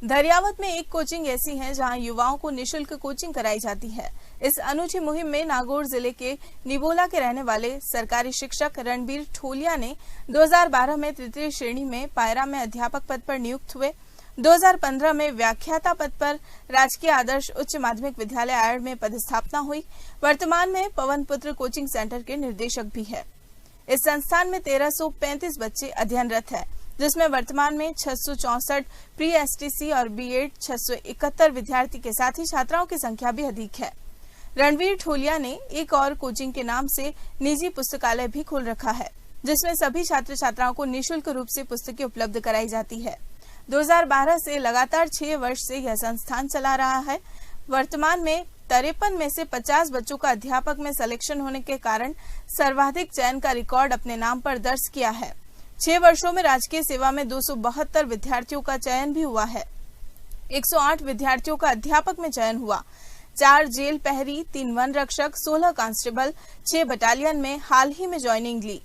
दरियावत में एक कोचिंग ऐसी है जहां युवाओं को निशुल्क कोचिंग कराई जाती है। इस अनूठी मुहिम में नागौर जिले के निबोला के रहने वाले सरकारी शिक्षक रणबीर ठोलिया ने 2012 में तृतीय श्रेणी में पायरा में अध्यापक पद पर नियुक्त हुए। 2015 में व्याख्याता पद पर राजकीय आदर्श उच्च माध्यमिक विद्यालय आयड़ में पदस्थापना हुई। वर्तमान में पवन पुत्र कोचिंग सेंटर के निर्देशक भी है। इस संस्थान में 1335 बच्चे अध्ययनरत है, जिसमें वर्तमान में 664 प्री एसटीसी और बीएड 671 विद्यार्थी के साथ ही छात्राओं की संख्या भी अधिक है। रणबीर ठोलिया ने एक और कोचिंग के नाम से निजी पुस्तकालय भी खोल रखा है, जिसमें सभी छात्र छात्राओं को निःशुल्क रूप से पुस्तकें उपलब्ध कराई जाती है। 2012 से लगातार 6 वर्ष से यह संस्थान चला रहा है। वर्तमान में 53 में से 50 बच्चों का अध्यापक में सिलेक्शन होने के कारण सर्वाधिक चयन का रिकॉर्ड अपने नाम पर दर्ज किया है। 6 वर्षों में राजकीय सेवा में 272 विद्यार्थियों का चयन भी हुआ है। 108 विद्यार्थियों का अध्यापक में चयन हुआ। 4 जेल प्रहरी, 3 वन रक्षक, 16 कांस्टेबल, 6 बटालियन में हाल ही में ज्वाइनिंग ली।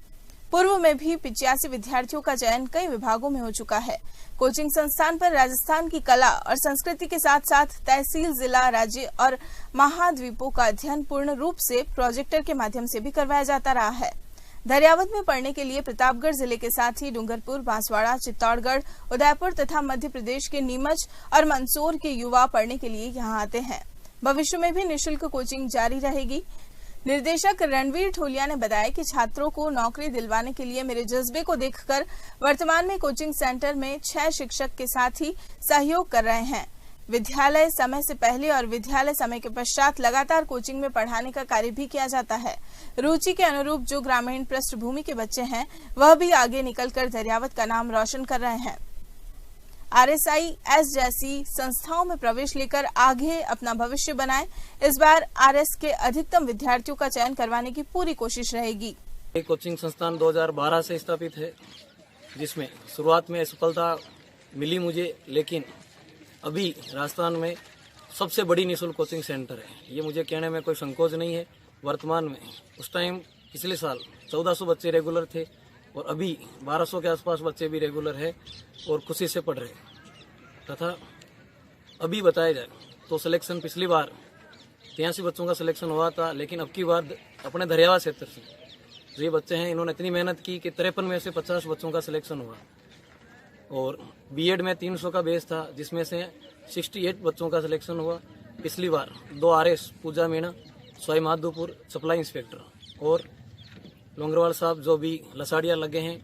पूर्व में भी 85 विद्यार्थियों का चयन कई विभागों में हो चुका है। कोचिंग संस्थान पर राजस्थान की कला और संस्कृति के साथ साथ तहसील, जिला, राज्य और महाद्वीपों का अध्ययन पूर्ण रूप से प्रोजेक्टर के माध्यम से भी करवाया जाता रहा है। दरियावत में पढ़ने के लिए प्रतापगढ़ जिले के साथ ही डूंगरपुर, बांसवाड़ा, चित्तौड़गढ़, उदयपुर तथा मध्य प्रदेश के नीमच और मंदसौर के युवा पढ़ने के लिए यहां आते हैं। भविष्य में भी निःशुल्क कोचिंग जारी रहेगी। निर्देशक रणबीर ठोलिया ने बताया कि छात्रों को नौकरी दिलवाने के लिए मेरे जज्बे को देखकर वर्तमान में कोचिंग सेंटर में 6 शिक्षक के साथ ही सहयोग कर रहे हैं। विद्यालय समय से पहले और विद्यालय समय के पश्चात लगातार कोचिंग में पढ़ाने का कार्य भी किया जाता है। रुचि के अनुरूप जो ग्रामीण पृष्ठभूमि के बच्चे हैं, वह भी आगे निकलकर दरियावत का नाम रोशन कर रहे हैं। RSIS जैसी संस्थाओं में प्रवेश लेकर आगे अपना भविष्य बनाएं। इस बार RS के अधिकतम विद्यार्थियों का चयन करवाने की पूरी कोशिश रहेगी। कोचिंग संस्थान 2012 से स्थापित है, जिसमें शुरुआत में सफलता मिली मुझे, लेकिन अभी राजस्थान में सबसे बड़ी निःशुल्क कोचिंग सेंटर है। ये मुझे कहने में कोई संकोच नहीं है। वर्तमान में उस टाइम पिछले साल 1400 बच्चे रेगुलर थे और अभी 1200 के आसपास बच्चे भी रेगुलर है और खुशी से पढ़ रहे हैं। तथा अभी बताया जाए तो सिलेक्शन पिछली बार 83 बच्चों का सिलेक्शन हुआ था, लेकिन अब की बार अपने दरियावा क्षेत्र से जो ये बच्चे हैं, इन्होंने इतनी मेहनत की कि 53 में से 50 बच्चों का सिलेक्शन हुआ और बीएड में 300 का बेस था, जिसमें से 68 बच्चों का सिलेक्शन हुआ। पिछली बार 2 RS पूजा मीणा, सवाई माधोपुर सप्लाई इंस्पेक्टर और लोंगरवाल साहब जो भी लसाड़िया लगे हैं,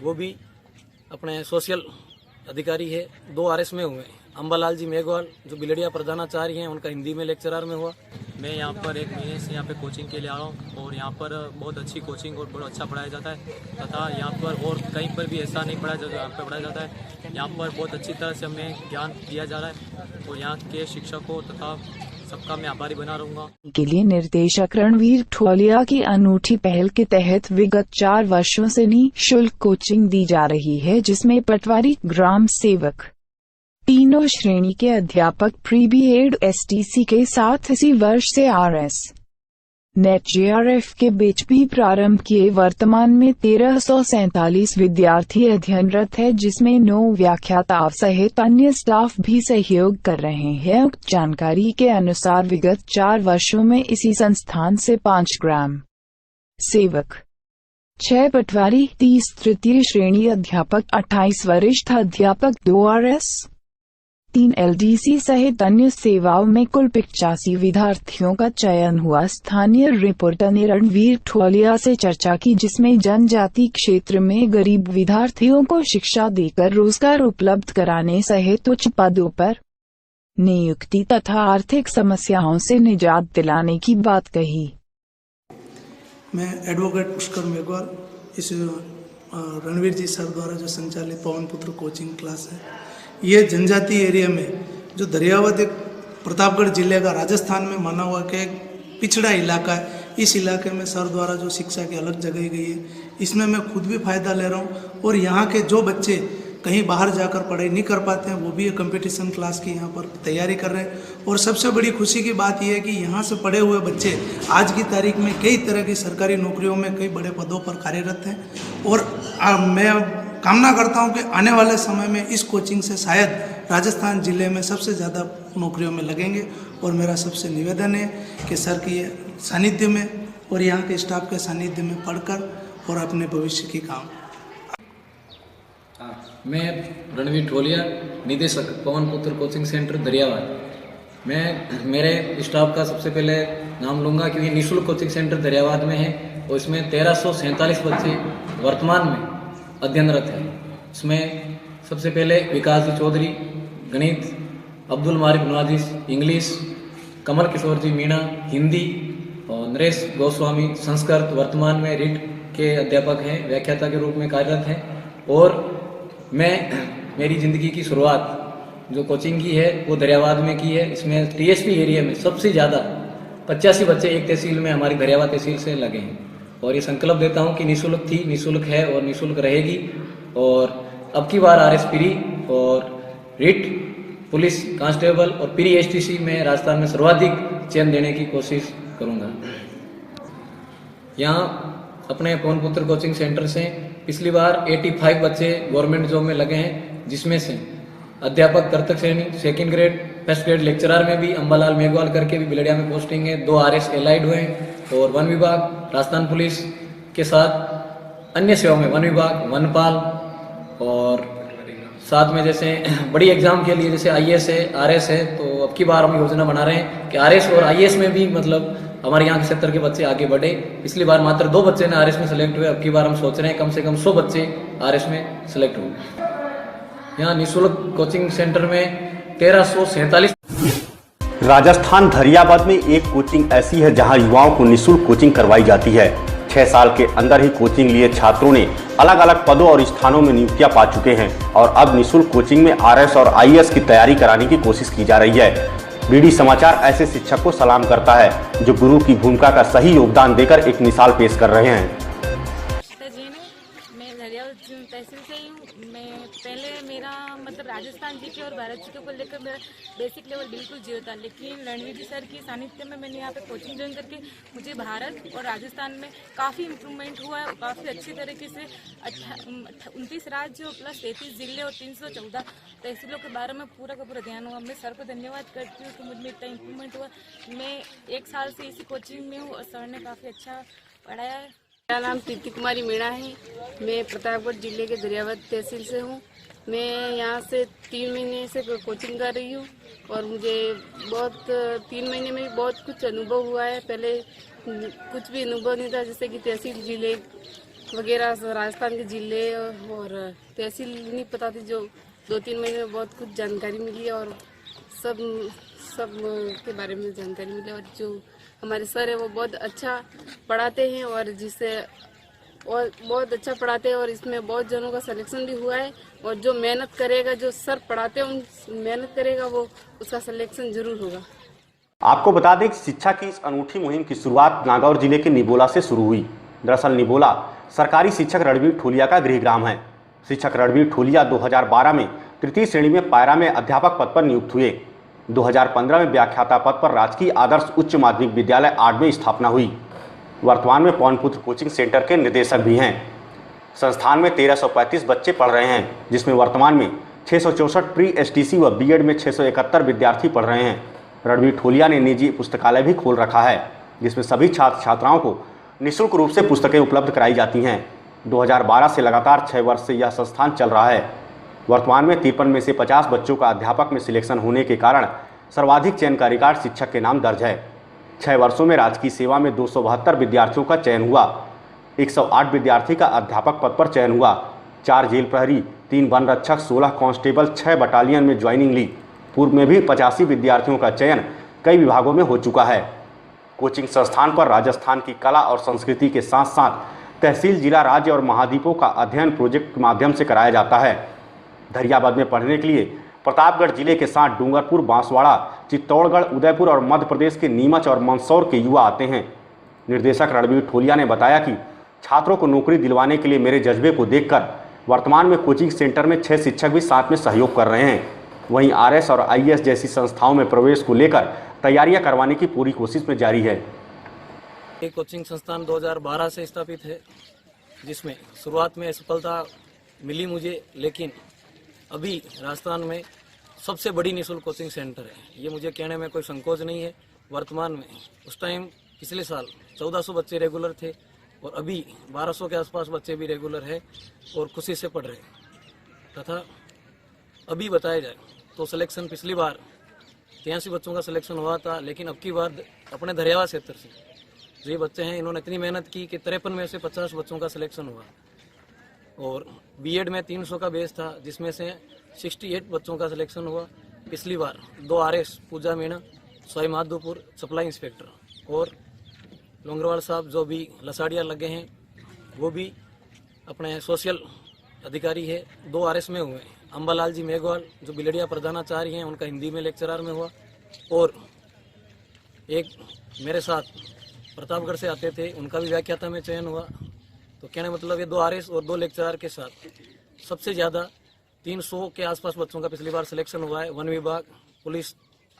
वो भी अपने सोशल अधिकारी है, 2 RS में हुए। अम्बालाल जी मेघवाल जो बिलड़िया प्रधानाचार्य हैं, उनका हिंदी में लेक्चरर में हुआ। मैं यहाँ पर 1 महीने से यहाँ पे कोचिंग के लिए आ रहा हूँ और यहाँ पर बहुत अच्छी कोचिंग और बहुत अच्छा पढ़ाया जाता है तथा यहाँ पर और कहीं पर भी ऐसा नहीं पढ़ाया जाता, यहाँ पर पढ़ाया जाता है। यहाँ पर बहुत अच्छी तरह से हमें ज्ञान दिया जा रहा है और यहाँ के शिक्षकों तथा सबका मैं आभारी बना रहूँगा। के लिए निर्देशक रणबीर ठोलिया की अनूठी पहल के तहत विगत 4 वर्षों से निःशुल्क कोचिंग दी जा रही है, जिसमें पटवारी, ग्राम सेवक, तीनों श्रेणी के अध्यापक, प्री बीएड एसटीसी के साथ इसी वर्ष से RS नेट JRF के बीच भी प्रारंभ किए। वर्तमान में 1347 विद्यार्थी अध्ययनरत है, जिसमें 9 व्याख्याता सहित अन्य स्टाफ भी सहयोग कर रहे हैं। उक्त जानकारी के अनुसार विगत 4 वर्षों में इसी संस्थान से 5 ग्राम सेवक, 6 पटवारी, 30 तृतीय श्रेणी अध्यापक, 28 वरिष्ठ अध्यापक, 2 RS, 3 LDC सहित अन्य सेवाओं में कुल 85 विद्यार्थियों का चयन हुआ। स्थानीय रिपोर्टर ने रणबीर ठोलिया से चर्चा की, जिसमें जनजाति क्षेत्र में गरीब विद्यार्थियों को शिक्षा देकर रोजगार उपलब्ध कराने सहित उच्च पदों पर नियुक्ति तथा आर्थिक समस्याओं से निजात दिलाने की बात कही। मैं एडवोकेट पुष्कर मेघवाल, इस रणबीर जी सर द्वारा जो संचालित पवन पुत्र कोचिंग क्लास है, ये जनजाति एरिया में जो दरियावत एक प्रतापगढ़ जिले का राजस्थान में माना हुआ कि एक पिछड़ा इलाका है, इस इलाके में सर द्वारा जो शिक्षा की अलग जगह गई है, इसमें मैं खुद भी फ़ायदा ले रहा हूँ और यहाँ के जो बच्चे कहीं बाहर जाकर पढ़ाई नहीं कर पाते हैं, वो भी कंपटीशन क्लास की यहाँ पर तैयारी कर रहे हैं। और सबसे बड़ी खुशी की बात यह है कि यहाँ से पढ़े हुए बच्चे आज की तारीख में कई तरह की सरकारी नौकरियों में कई बड़े पदों पर कार्यरत हैं और मैं कामना करता हूं कि आने वाले समय में इस कोचिंग से शायद राजस्थान जिले में सबसे ज़्यादा नौकरियों में लगेंगे। और मेरा सबसे निवेदन है कि सर की सानिध्य में और यहाँ के स्टाफ के सानिध्य में पढ़कर और अपने भविष्य की काम। मैं रणवीर ठोलिया, निदेशक पवन पुत्र कोचिंग सेंटर दरियावाद। मैं मेरे स्टाफ का सबसे पहले नाम लूँगा क्योंकि निःशुल्क कोचिंग सेंटर दरियावाद में है और इसमें 1347 बच्चे वर्तमान में अध्ययनरत हैं। इसमें सबसे पहले विकास चौधरी गणित, अब्दुल मारिक नवाजिश इंग्लिश, कमल किशोर जी मीणा हिंदी और नरेश गोस्वामी संस्कृत वर्तमान में रीट के अध्यापक हैं, व्याख्याता के रूप में कार्यरत हैं। और मेरी ज़िंदगी की शुरुआत जो कोचिंग की है वो दरियावाद में की है। इसमें टीएसपी एरिया में सबसे ज़्यादा 85 बच्चे एक तहसील में हमारी दरियावाद तहसील से लगे हैं। और ये संकल्प देता हूँ कि निःशुल्क थी, निःशुल्क है और निःशुल्क रहेगी। और अब की बार आरएस प्री और रीट पुलिस कांस्टेबल और प्री एसटीसी में राजस्थान में सर्वाधिक चयन देने की कोशिश करूँगा। यहाँ अपने पवन पुत्र कोचिंग सेंटर से पिछली बार 85 बच्चे गवर्नमेंट जॉब में लगे हैं, जिसमें से अध्यापक कर्तक श्रेणी second grade first grade lecturer में भी अंबालाल मेघवाल करके भी बिलड़िया में पोस्टिंग है। 2 आरएस एलाइड हुए हैं। और वन विभाग राजस्थान पुलिस के साथ अन्य सेवाओं में वन विभाग वनपाल और साथ में जैसे बड़ी एग्जाम के लिए जैसे आईएएस है आरएस है, तो अब की बार हम योजना बना रहे हैं कि आरएस और आईएएस में भी मतलब हमारे यहाँ के क्षेत्र के बच्चे आगे बढ़े। पिछली बार मात्र 2 बच्चे ने आरएस में सेलेक्ट हुए, अब की बार हम सोच रहे हैं कम से कम 100 बच्चे आरएस में सेलेक्ट हुए। यहाँ निःशुल्क कोचिंग सेंटर में 1347। राजस्थान धरियावाद में एक कोचिंग ऐसी है जहां युवाओं को निःशुल्क कोचिंग करवाई जाती है। 6 साल के अंदर ही कोचिंग लिए छात्रों ने अलग अलग पदों और स्थानों में नियुक्तियां पा चुके हैं और अब निःशुल्क कोचिंग में आरएस और आईएएस की तैयारी कराने की कोशिश की जा रही है। बीडी समाचार ऐसे शिक्षक को सलाम करता है जो गुरु की भूमिका का सही योगदान देकर एक मिसाल पेश कर रहे हैं। मैं दरियावाद तहसील से ही हूँ। मैं पहले मेरा मतलब राजस्थान जीके और भारत जीके को लेकर मेरा बेसिक लेवल बिल्कुल जीरो था, लेकिन रणवीर जी सर की सानिध्य में मैंने यहाँ पे कोचिंग ज्वाइन करके मुझे भारत और राजस्थान में काफ़ी इम्प्रूवमेंट हुआ है। काफ़ी अच्छी तरीके से 29 राज्य प्लस 33 जिले और 314 तहसीलों के बारे में पूरा का पूरा ध्यान हुआ। मैं सर को धन्यवाद करती हूँ कि मुझमें इतना इम्प्रूवमेंट हुआ। मैं 1 साल से इसी कोचिंग में हूँ और सर ने काफ़ी अच्छा पढ़ाया है। मेरा नाम प्रीति कुमारी मीणा है। मैं प्रतापगढ़ जिले के दरियावाद तहसील से हूँ। मैं यहाँ से 3 महीने से कोचिंग कर रही हूँ और मुझे 3 महीने में बहुत कुछ अनुभव हुआ है। पहले कुछ भी अनुभव नहीं था, जैसे कि तहसील जिले वगैरह राजस्थान के जिले और तहसील नहीं पता थी, जो 2-3 महीने में बहुत कुछ जानकारी मिली और सब के बारे में जानकारी मिली। और जो हमारे सर है वो बहुत अच्छा पढ़ाते हैं और बहुत अच्छा पढ़ाते हैं और इसमें बहुत जनों का सिलेक्शन भी हुआ है। और जो मेहनत करेगा, जो सर पढ़ाते हैं उन मेहनत करेगा, वो उसका सिलेक्शन जरूर होगा। आपको बता दें कि शिक्षा की इस अनूठी मुहिम की शुरुआत नागौर जिले के निबोला से शुरू हुई। दरअसल निबोला सरकारी शिक्षक रणवीर ठोलिया का गृहग्राम है। शिक्षक रणवीर ठोलिया 2012 में तृतीय श्रेणी में पायरा में अध्यापक पद पर नियुक्त हुए। 2015 में व्याख्याता पद पर राजकीय आदर्श उच्च माध्यमिक विद्यालय 8 में स्थापना हुई। वर्तमान में पवन पुत्र कोचिंग सेंटर के निदेशक भी हैं। संस्थान में 1335 बच्चे पढ़ रहे हैं, जिसमें वर्तमान में 664 प्री एसटीसी व बीएड में 671 विद्यार्थी पढ़ रहे हैं। रणवीर ठोलिया ने निजी पुस्तकालय भी खोल रखा है, जिसमें सभी छात्र छात्राओं को निःशुल्क रूप से पुस्तकें उपलब्ध कराई जाती हैं। 2012 से लगातार 6 वर्ष से यह संस्थान चल रहा है। वर्तमान में 53 में से 50 बच्चों का अध्यापक में सिलेक्शन होने के कारण सर्वाधिक चयन का रिकॉर्ड शिक्षक के नाम दर्ज है। 6 वर्षों में राजकीय सेवा में 272 विद्यार्थियों का चयन हुआ। 108 विद्यार्थी का अध्यापक पद पर चयन हुआ। 4 जेल प्रहरी, 3 वन रक्षक, 16 कांस्टेबल, 6 बटालियन में ज्वाइनिंग ली। पूर्व में भी 85 विद्यार्थियों का चयन कई विभागों में हो चुका है। कोचिंग संस्थान पर राजस्थान की कला और संस्कृति के साथ साथ तहसील, जिला, राज्य और महाद्वीपों का अध्ययन प्रोजेक्ट के माध्यम से कराया जाता है। धरियावाद में पढ़ने के लिए प्रतापगढ़ जिले के साथ डूंगरपुर, बांसवाड़ा, चित्तौड़गढ़, उदयपुर और मध्य प्रदेश के नीमच और मंदसौर के युवा आते हैं। निर्देशक रणवीर ठोलिया ने बताया कि छात्रों को नौकरी दिलवाने के लिए मेरे जज्बे को देखकर वर्तमान में कोचिंग सेंटर में 6 शिक्षक भी साथ में सहयोग कर रहे हैं। वहीं आरएस और आईएएस जैसी संस्थाओं में प्रवेश को लेकर तैयारियां करवाने की पूरी कोशिश में जारी है। ये कोचिंग संस्थान 2012 से स्थापित है, जिसमें शुरुआत में सफलता मिली मुझे, लेकिन अभी राजस्थान में सबसे बड़ी निःशुल्क कोचिंग सेंटर है। ये मुझे कहने में कोई संकोच नहीं है। वर्तमान में उस टाइम पिछले साल 1400 बच्चे रेगुलर थे और अभी 1200 के आसपास बच्चे भी रेगुलर है और खुशी से पढ़ रहे हैं। तथा अभी बताया जाए तो सिलेक्शन पिछली बार 83 बच्चों का सिलेक्शन हुआ था, लेकिन अब की बार अपने दरियावा क्षेत्र से जो ये बच्चे हैं इन्होंने इतनी मेहनत की कि 53 में से 50 बच्चों का सिलेक्शन हुआ। और बीएड में 300 का बेस था, जिसमें से 68 बच्चों का सिलेक्शन हुआ। पिछली बार 2 RS पूजा मीणा, सवाई माधोपुर सप्लाई इंस्पेक्टर और लोंगरवाल साहब जो भी लसाड़िया लगे हैं वो भी अपने सोशल अधिकारी है, 2 RS में हुए। अम्बालाल जी मेघवाल जो बिलड़िया प्रधानाचार्य हैं, उनका हिंदी में लेक्चरर में हुआ। और एक मेरे साथ प्रतापगढ़ से आते थे, उनका भी व्याख्याता में चयन हुआ। तो कहने मतलब ये 2 RS और 2 लेक्चरर के साथ सबसे ज़्यादा 300 के आसपास बच्चों का पिछली बार सिलेक्शन हुआ है। वन विभाग, पुलिस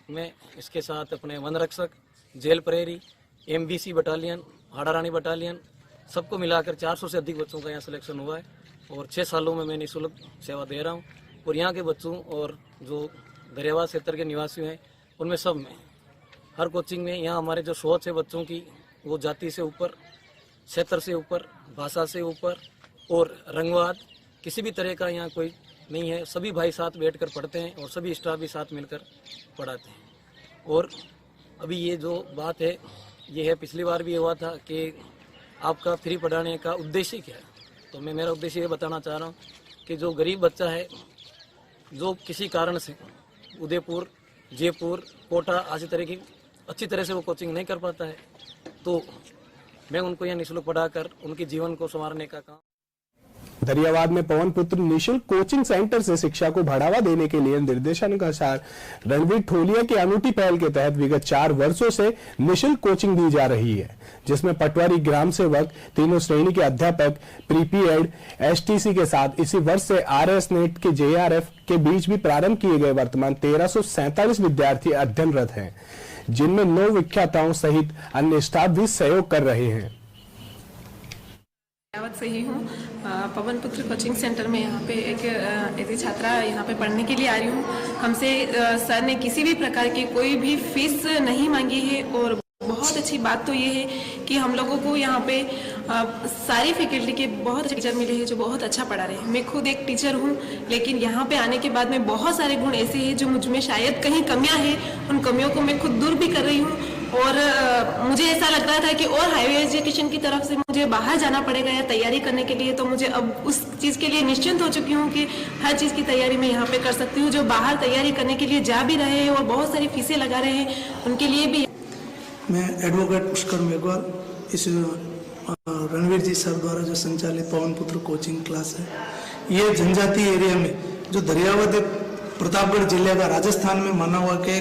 में, इसके साथ अपने वन रक्षक, जेल प्रहरी, MBC बटालियन, हाड़ा रानी बटालियन, सबको मिलाकर 400 से अधिक बच्चों का यहाँ सिलेक्शन हुआ है। और 6 सालों में मैं निःशुल्क सेवा दे रहा हूँ। और यहाँ के बच्चों और जो दरियावा क्षेत्र के निवासी हैं उनमें सब में हर कोचिंग में यहाँ हमारे जो सोच है बच्चों की, वो जाति से ऊपर, क्षेत्र से ऊपर, भाषा से ऊपर और रंगवाद किसी भी तरह का यहाँ कोई नहीं है। सभी भाई साथ बैठकर पढ़ते हैं और सभी स्टाफ भी साथ मिलकर पढ़ाते हैं। और अभी ये जो बात है ये है, पिछली बार भी हुआ था कि आपका फ्री पढ़ाने का उद्देश्य क्या है। तो मैं मेरा उद्देश्य ये बताना चाह रहा हूँ कि जो गरीब बच्चा है, जो किसी कारण से उदयपुर, जयपुर, कोटा आदि तरह की अच्छी तरह से वो कोचिंग नहीं कर पाता है, तो मैं उनको यहाँ निःशुल्क पढ़ाकर उनके जीवन को संवारने का काम। दरियावाद में पवन पुत्र निःशुल्क कोचिंग सेंटर से शिक्षा को बढ़ावा देने के लिए निर्देशानुसार रणवीर ठोलिया की अनूठी पहल के तहत विगत 4 वर्षों से निःशुल्क कोचिंग दी जा रही है, जिसमें पटवारी, ग्राम सेवक, तीनों श्रेणी के अध्यापक, प्रीपीएड, STC के साथ इसी वर्ष से RS नेट के JRF के बीच भी प्रारंभ किए गए वर्तमान 1347 विद्यार्थी अध्ययनरत हैं, जिनमें 9 विख्याताओं सहित अन्य स्टाफ भी सहयोग कर रहे हैं। से ही हूँ पवन पुत्र कोचिंग सेंटर में यहाँ पे एक ऐसी छात्रा यहाँ पे पढ़ने के लिए आ रही हूँ। हमसे सर ने किसी भी प्रकार की कोई भी फीस नहीं मांगी है और बहुत अच्छी बात तो ये है कि हम लोगों को यहाँ पे सारी फैकल्टी के बहुत अच्छे टीचर मिले हैं जो बहुत अच्छा पढ़ा रहे हैं। मैं खुद एक टीचर हूँ, लेकिन यहाँ पे आने के बाद में बहुत सारे गुण ऐसे हैं जो मुझ में शायद कहीं कमियाँ हैं, उन कमियों को मैं खुद दूर भी कर रही हूँ। और मुझे ऐसा लग रहा था कि और हाईवे एजुकेशन की तरफ से मुझे बाहर जाना पड़ेगा या तैयारी करने के लिए, तो मुझे अब उस चीज़ के लिए निश्चिंत हो चुकी हूँ कि हर चीज़ की तैयारी मैं यहाँ पे कर सकती हूँ। जो बाहर तैयारी करने के लिए जा भी रहे हैं और बहुत सारी फीसें लगा रहे हैं, उनके लिए भी। मैं एडवोकेट पुष्कर मेघवाल, इस रणवीर जी सर द्वारा जो संचालित पवन पुत्र कोचिंग क्लास है, ये जनजातीय एरिया में जो दरियावद प्रतापगढ़ जिले का राजस्थान में माना हुआ कि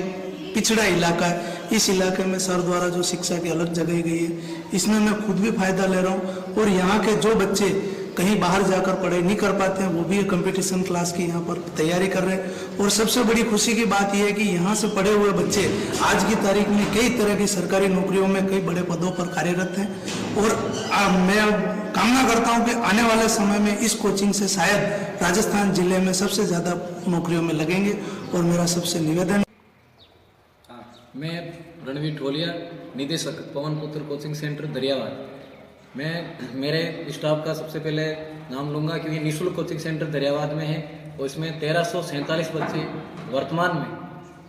पिछड़ा इलाका है, इस इलाके में सर द्वारा जो शिक्षा की अलग जगह गई है, इसमें मैं खुद भी फायदा ले रहा हूँ। और यहाँ के जो बच्चे कहीं बाहर जाकर पढ़ाई नहीं कर पाते हैं, वो भी कंपटीशन क्लास की यहाँ पर तैयारी कर रहे हैं। और सबसे बड़ी खुशी की बात यह है कि यहाँ से पढ़े हुए बच्चे आज की तारीख में कई तरह की सरकारी नौकरियों में कई बड़े पदों पर कार्यरत हैं। और मैं कामना करता हूँ कि आने वाले समय में इस कोचिंग से शायद राजस्थान जिले में सबसे ज़्यादा नौकरियों में लगेंगे। और मेरा सबसे निवेदन, मैं रणवीर ठोलिया, निदेशक पवन पुत्र कोचिंग सेंटर दरियावाद। मैं मेरे स्टाफ का सबसे पहले नाम लूँगा क्योंकि निःशुल्क कोचिंग सेंटर दरियावाद में है और इसमें 1347 बच्चे वर्तमान में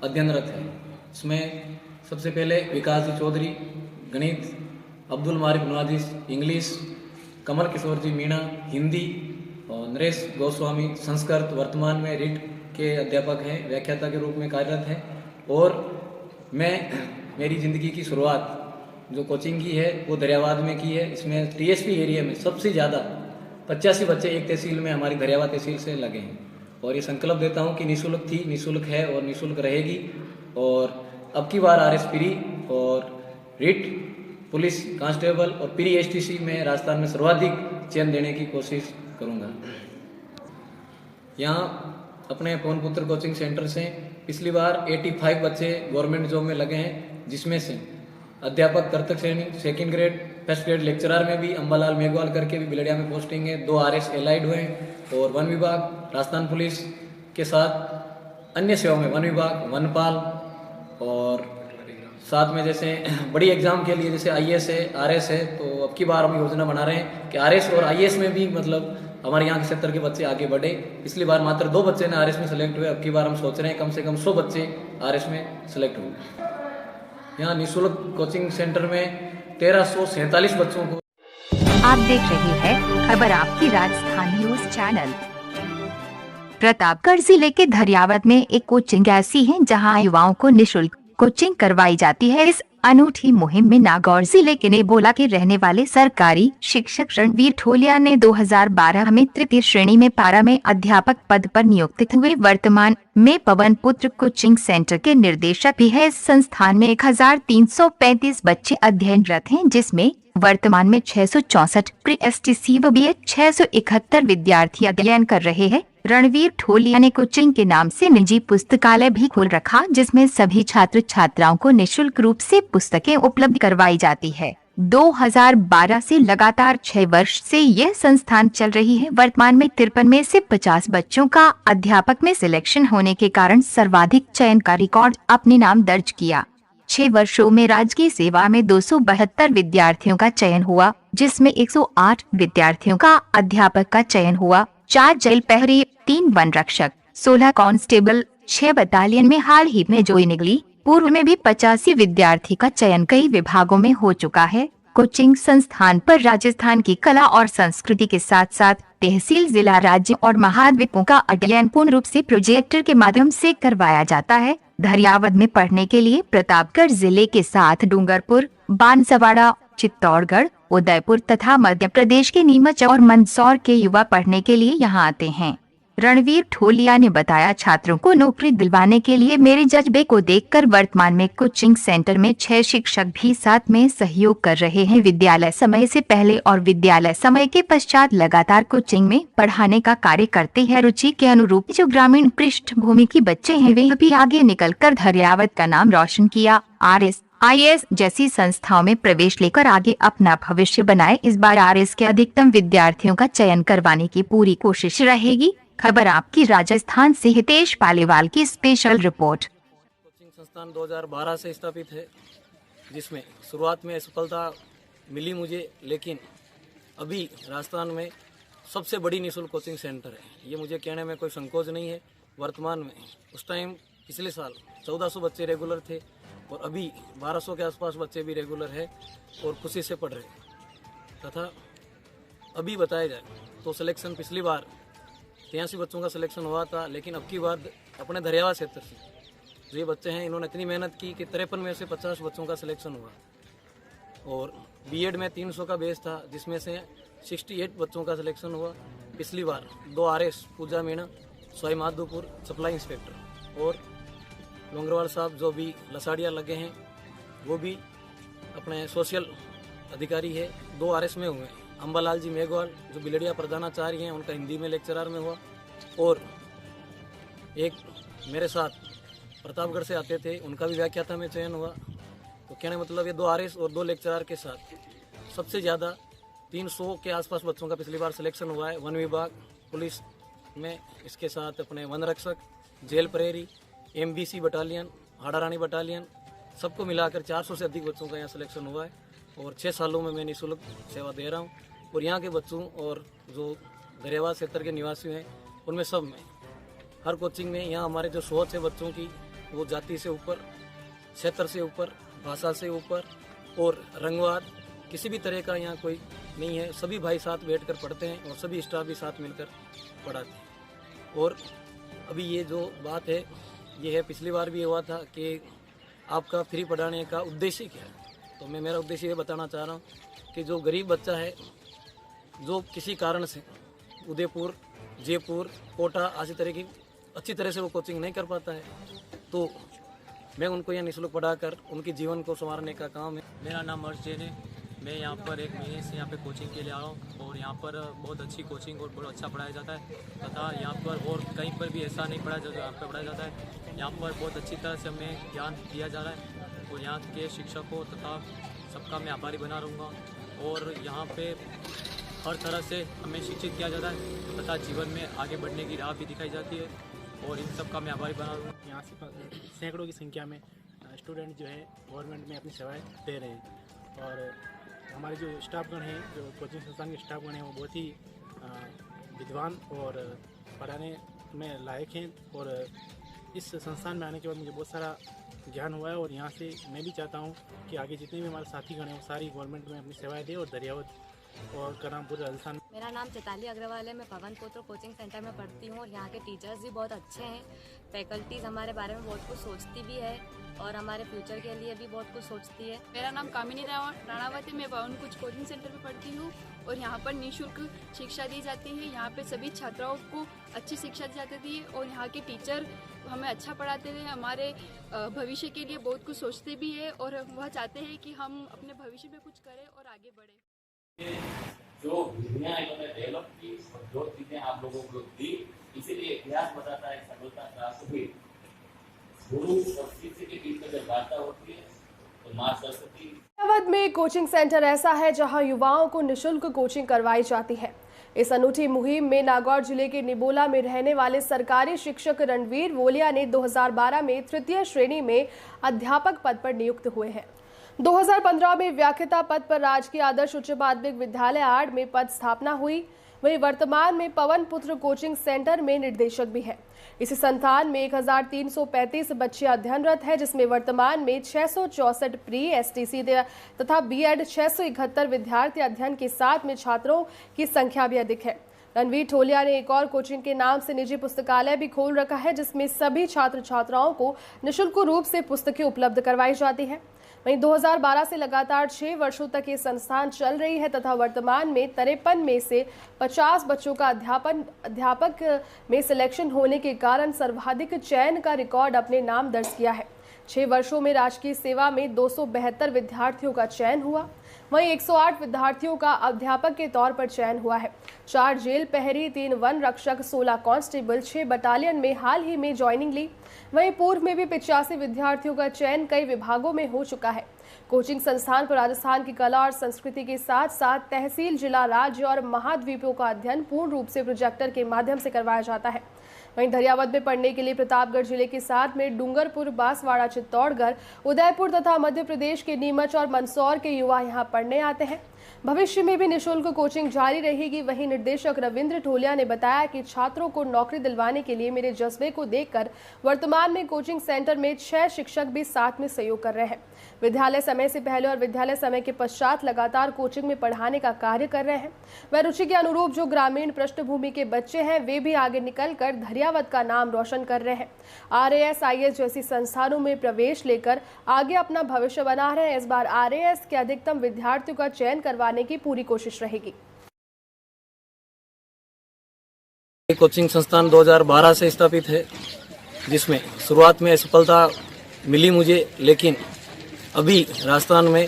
अध्ययनरत हैं। इसमें सबसे पहले विकास जी चौधरी गणित, अब्दुल मारिफ नवाजिश इंग्लिश, कमल किशोर जी मीणा हिंदी और नरेश गोस्वामी संस्कृत वर्तमान में रिट के अध्यापक हैं, व्याख्याता के रूप में कार्यरत हैं। और मेरी ज़िंदगी की शुरुआत जो कोचिंग की है वो दरियावाद में की है। इसमें TSP एरिया में सबसे ज़्यादा 85 बच्चे एक तहसील में हमारी दरियावाद तहसील से लगे हैं। और ये संकल्प देता हूँ कि निःशुल्क थी, निःशुल्क है और निःशुल्क रहेगी। और अब की बार RS प्री और रिट, पुलिस कांस्टेबल और प्री STC में राजस्थान में सर्वाधिक चयन देने की कोशिश करूँगा। यहाँ अपने पवन पुत्र कोचिंग सेंटर से पिछली बार 85 बच्चे गवर्नमेंट जॉब में लगे हैं, जिसमें से अध्यापक कर्तक श्रेणी 2nd grade first grade lecturer में भी अंबालाल मेघवाल करके भी बिलड़िया में पोस्टिंग है। 2 RS एलाइड हुए हैं और वन विभाग, राजस्थान पुलिस के साथ अन्य सेवाओं में वन विभाग, वनपाल और साथ में जैसे बड़ी एग्जाम के लिए जैसे IAS है, RS है, तो अब की बार हम योजना बना रहे हैं कि RS और IAS में भी मतलब हमारे यहाँ के क्षेत्र के बच्चे आगे बढ़े। पिछली बार मात्र 2 बच्चे ने RS में सेलेक्ट हुए, अब की बार हम सोच रहे हैं कम से कम 100 बच्चे RS में सेलेक्ट हुए। यहाँ निःशुल्क कोचिंग सेंटर में 1347 बच्चों को। आप देख रहे हैं खबर आपकी राजस्थान न्यूज चैनल। प्रतापगढ़ जिले के धरियावद में एक कोचिंग ऐसी है जहां युवाओं को निःशुल्क कोचिंग करवाई जाती है। इस अनूठी मुहिम में नागौर जिले के नेबोला के रहने वाले सरकारी शिक्षक रणवीर ठोलिया ने 2012 में तृतीय श्रेणी में पारा में अध्यापक पद पर नियुक्त हुए। वर्तमान में पवन पुत्र कोचिंग सेंटर के निर्देशक भी है। इस संस्थान में 1335 बच्चे अध्ययनरत हैं, जिसमें वर्तमान में 664 प्री-STC व BA 671 विद्यार्थी अध्ययन कर रहे हैं। रणवीर ठोलिया ने कोचिंग के नाम से निजी पुस्तकालय भी खोल रखा, जिसमें सभी छात्र छात्राओं को निःशुल्क रूप से पुस्तकें उपलब्ध करवाई जाती है। 2012 से लगातार 6 वर्ष से यह संस्थान चल रही है। वर्तमान में 53 में से 50 बच्चों का अध्यापक में सिलेक्शन होने के कारण सर्वाधिक चयन का रिकॉर्ड अपने नाम दर्ज किया। 6 वर्षों में राजकीय सेवा में 272 विद्यार्थियों का चयन हुआ, जिसमें 108 विद्यार्थियों का अध्यापक का चयन हुआ। 4 जेल प्रहरी, 3 वन रक्षक, 16 कांस्टेबल, 6 बटालियन में हाल ही में ज्वाइन निकली। पूर्व में भी 85 विद्यार्थी का चयन कई विभागों में हो चुका है। कोचिंग संस्थान पर राजस्थान की कला और संस्कृति के साथ साथ तहसील, जिला, राज्य और महाद्वीपों का अध्ययन पूर्ण रूप से प्रोजेक्टर के माध्यम से करवाया जाता है। धरियावद में पढ़ने के लिए प्रतापगढ़ जिले के साथ डूंगरपुर, बांसवाड़ा, चित्तौड़गढ़, उदयपुर तथा मध्य प्रदेश के नीमच और मंदसौर के युवा पढ़ने के लिए यहां आते हैं। रणवीर ठोलिया ने बताया, छात्रों को नौकरी दिलवाने के लिए मेरे जज्बे को देखकर वर्तमान में कोचिंग सेंटर में 6 शिक्षक भी साथ में सहयोग कर रहे हैं। विद्यालय समय से पहले और विद्यालय समय के पश्चात लगातार कोचिंग में पढ़ाने का कार्य करते हैं। रुचि के अनुरूप जो ग्रामीण पृष्ठभूमि के बच्चे हैं वे भी आगे निकलकर धरियावद का नाम रोशन किया। RS, IAS जैसी संस्थाओं में प्रवेश लेकर आगे अपना भविष्य बनाए। इस बार RS के अधिकतम विद्यार्थियों का चयन करवाने की पूरी कोशिश रहेगी। खबर आपकी राजस्थान से हितेश पालीवाल की स्पेशल रिपोर्ट। कोचिंग संस्थान 2012 से स्थापित है, जिसमें शुरुआत में सफलता मिली मुझे, लेकिन अभी राजस्थान में सबसे बड़ी निःशुल्क कोचिंग सेंटर है। ये मुझे कहने में कोई संकोच नहीं है। वर्तमान में उस टाइम पिछले साल 1400 बच्चे रेगुलर थे और अभी 1200 के आसपास बच्चे भी रेगुलर है और खुशी से पढ़ रहे हैं। तथा अभी बताया जाए तो सिलेक्शन पिछली बार 83 बच्चों का सिलेक्शन हुआ था, लेकिन अब की बार अपने धरियावद क्षेत्र से जो ये बच्चे हैं इन्होंने इतनी मेहनत की कि 53 में से 50 बच्चों का सिलेक्शन हुआ। और बीएड में 300 का बेस था, जिसमें से 68 बच्चों का सिलेक्शन हुआ। पिछली बार 2 RS, पूजा मीणा, सवाई माधोपुर सप्लाई इंस्पेक्टर और लोंगरवाल साहब जो भी लसाड़िया लगे हैं वो भी अपने सोशल अधिकारी है, 2 RS में हुए। अंबालाल जी मेघवाल जो बिलड़िया प्रधानाचार्य हैं, उनका हिंदी में लेक्चरर में हुआ। और एक मेरे साथ प्रतापगढ़ से आते थे, उनका भी व्याख्याता में चयन हुआ। तो कहने मतलब ये 2 RS और 2 लेक्चरर के साथ सबसे ज़्यादा 300 के आसपास बच्चों का पिछली बार सिलेक्शन हुआ है। वन विभाग, पुलिस में, इसके साथ अपने वन रक्षक, जेल प्रहरी, MBC बटालियन, हाड़ारानी बटालियन, सबको मिलाकर 400 से अधिक बच्चों का यहाँ सिलेक्शन हुआ है। और 6 सालों में मैं निःशुल्क सेवा दे रहा हूँ। और यहाँ के बच्चों और जो धरियावद क्षेत्र के निवासी हैं उनमें सब में हर कोचिंग में यहाँ हमारे जो सोच है बच्चों की, वो जाति से ऊपर, क्षेत्र से ऊपर, भाषा से ऊपर और रंगवाद किसी भी तरह का यहाँ कोई नहीं है। सभी भाई साथ बैठकर पढ़ते हैं और सभी स्टाफ भी साथ मिलकर पढ़ाते हैं। और अभी ये जो बात है ये है, पिछली बार भी हुआ था कि आपका फ्री पढ़ाने का उद्देश्य क्या है। तो मैं मेरा उद्देश्य ये बताना चाह रहा हूँ कि जो गरीब बच्चा है, जो किसी कारण से उदयपुर, जयपुर, कोटा आदि तरह की अच्छी तरह से वो कोचिंग नहीं कर पाता है, तो मैं उनको यहाँ निःशुल्क पढ़ाकर उनके जीवन को संवारने का काम है। मेरा नाम अर्श जैन है। मैं यहाँ पर 1 महीने से यहाँ पे कोचिंग के लिए आ रहा हूँ और यहाँ पर बहुत अच्छी कोचिंग और बहुत अच्छा पढ़ाया जाता है। तथा यहाँ पर और कहीं पर भी ऐसा नहीं पढ़ाया जाता, यहाँ पर पढ़ाया जाता है। यहाँ पर बहुत अच्छी तरह से हमें ज्ञान दिया जा रहा है और यहाँ के शिक्षकों तथा सबका मैं आभारी बना रहूँगा। और यहाँ पे हर तरह से हमें शिक्षित किया जाता है तथा जीवन में आगे बढ़ने की राह भी दिखाई जाती है और इन सब का मैं आभारी बना हूँ। यहाँ से सैकड़ों की संख्या में स्टूडेंट जो है गवर्नमेंट में अपनी सेवाएं दे रहे हैं और हमारे जो स्टाफगण हैं, जो कोचिंग संस्थान के स्टाफगण हैं, वो बहुत ही विद्वान और पढ़ाने में लायक हैं और इस संस्थान में आने के बाद मुझे बहुत सारा ज्ञान हुआ है और यहाँ से मैं भी चाहता हूँ कि आगे जितने भी हमारे साथीगण हैं वो सारी गवर्नमेंट में अपनी सेवाएं दें और दरियावत और करामपुर राजस्थान। मेरा नाम चैताली अग्रवाल है, मैं पवन पुत्र कोचिंग सेंटर में पढ़ती हूँ और यहाँ के टीचर्स भी बहुत अच्छे हैं। फैकल्टीज हमारे बारे में बहुत कुछ सोचती भी है और हमारे फ्यूचर के लिए भी बहुत कुछ सोचती है। मेरा नाम कामिनी राणावत है, मैं पवन पुत्र कोचिंग सेंटर में पढ़ती हूँ और यहाँ पर निःशुल्क शिक्षा दी जाती है। यहाँ पे सभी छात्राओं को अच्छी शिक्षा दी जाती है और यहाँ के टीचर हमें अच्छा पढ़ाते हैं, हमारे भविष्य के लिए बहुत कुछ सोचते भी है और वह चाहते हैं कि हम अपने भविष्य में कुछ करें और आगे बढ़ें। जो विधियां इन्होंने डेवलप की और जो चीजें आप लोगों को दी, इसीलिए इतिहास बताता है सफलता प्राप्त हुई। गुरु और शिष्य के बीच में जब वार्ता होती है तो मां सरस्वती। अवध में कोचिंग सेंटर ऐसा है जहां युवाओं को निःशुल्क कोचिंग करवाई जाती है। इस अनूठी मुहिम में नागौर जिले के निबोला में रहने वाले सरकारी शिक्षक रणवीर वोलिया ने 2012 में तृतीय श्रेणी में अध्यापक पद पर नियुक्त हुए हैं। 2015 में व्याख्याता पद पर राजकीय आदर्श उच्च माध्यमिक विद्यालय आड़ में पद स्थापना हुई। वहीं वर्तमान में पवन पुत्र कोचिंग सेंटर में निर्देशक भी है। इस संस्थान में 1335 बच्चे अध्ययनरत हैं, जिसमें वर्तमान में 664 प्री एसटीसी तथा बीएड 671 विद्यार्थी अध्ययन के साथ में छात्रों की संख्या भी अधिक है। रणवीर ठोलिया ने एक और कोचिंग के नाम से निजी पुस्तकालय भी खोल रखा है, जिसमें सभी छात्र छात्राओं को निःशुल्क रूप से पुस्तकें उपलब्ध करवाई जाती है। वहीं 2012 से लगातार 6 वर्षों तक ये संस्थान चल रही है तथा वर्तमान में 53 में से 50 बच्चों का अध्यापक में सिलेक्शन होने के कारण सर्वाधिक चयन का रिकॉर्ड अपने नाम दर्ज किया है। 6 वर्षों में राजकीय सेवा में 272 विद्यार्थियों का चयन हुआ। वहीं 108 विद्यार्थियों का अध्यापक के तौर पर चयन हुआ है। 4 जेल प्रहरी, 3 वन रक्षक, 16 कांस्टेबल, 6 बटालियन में हाल ही में ज्वाइनिंग ली। वहीं पूर्व में भी 85 विद्यार्थियों का चयन कई विभागों में हो चुका है। कोचिंग संस्थान पर राजस्थान की कला और संस्कृति के साथ साथ तहसील, जिला, राज्य और महाद्वीपों का अध्ययन पूर्ण रूप से प्रोजेक्टर के माध्यम से करवाया जाता है। वहीं दरियावद में पढ़ने के लिए प्रतापगढ़ जिले के साथ में डूंगरपुर, बांसवाड़ा, चित्तौड़गढ़, उदयपुर तथा मध्य प्रदेश के नीमच और मंदसौर के युवा यहां पढ़ने आते हैं। भविष्य में भी निःशुल्क कोचिंग जारी रहेगी। वहीं निर्देशक रविंद्र ठोलिया ने बताया कि छात्रों को नौकरी दिलवाने के लिए मेरे जज्बे को देखकर वर्तमान में कोचिंग सेंटर में 6 शिक्षक भी साथ में सहयोग कर रहे हैं। विद्यालय समय से पहले और विद्यालय समय के पश्चात लगातार कोचिंग में पढ़ाने का कार्य कर रहे हैं। वह रुचि के अनुरूप जो ग्रामीण पृष्ठभूमि के बच्चे हैं वे भी आगे निकलकर दरियावद का नाम रोशन कर रहे हैं। RAS, IAS जैसी संस्थानों में प्रवेश लेकर आगे अपना भविष्य बना रहे हैं। इस बार RAS के अधिकतम विद्यार्थियों का चयन करवाने की पूरी कोशिश रहेगी। कोचिंग संस्थान 2012 से स्थापित है, जिसमें शुरुआत में सफलता मिली मुझे, लेकिन अभी राजस्थान में